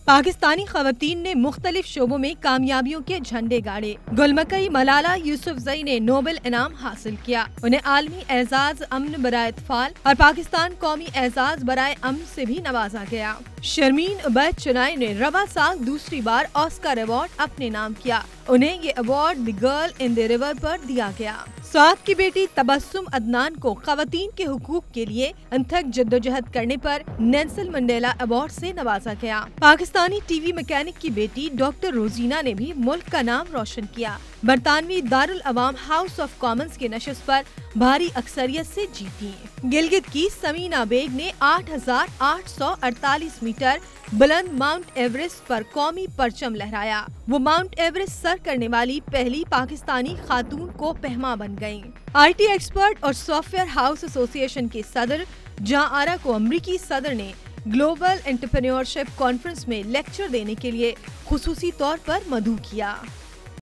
پاکستانی خواتین نے مختلف شعبوں میں کامیابیوں کے جھنڈے گاڑے۔ گلمکئی ملالہ یوسفزئی نے نوبل انعام حاصل کیا۔ انہیں عالمی اعزاز امن برائے اطفال اور پاکستان قومی اعزاز برائے امن سے بھی نوازا گیا۔ شرمین عبید چنائی نے رواں سال دوسری بار آسکر ایوارڈ اپنے نام کیا۔ انہیں یہ award the girl in the river پر دیا گیا۔ سعد کی بیٹی تبسم عدنان کو خواتین کے حقوق کے لیے انتھک جدوجہد کرنے پر نیلسن منڈیلا ایوارڈ سے نوازا گیا۔ پاکستانی ٹی وی میکینک کی بیٹی ڈاکٹر روزینہ نے بھی ملک کا نام روشن کیا۔ برطانوی دارالعوام ہاؤس آف کامنز کی نشست پر بھاری اکثریت سے جیتی۔ گلگت کی سمینا بیگ نے 8,848 میٹر بلند ماؤنٹ ایورسٹ پر قومی پرچم لہرایا۔ وہ ماؤنٹ ایورسٹ سر کرنے والی پہلی پاکستانی خاتون کو پہما بن گئیں۔ آئی ٹی ایکسپرٹ اور سافٹ ویئر ہاؤس ایسوسی ایشن کے صدر جان آرا کو امریکی صدر نے گلوبل انٹرپرینیورشپ کانفرنس میں لیکچر دینے کے لیے خصوصی طور پر مدعو کیا۔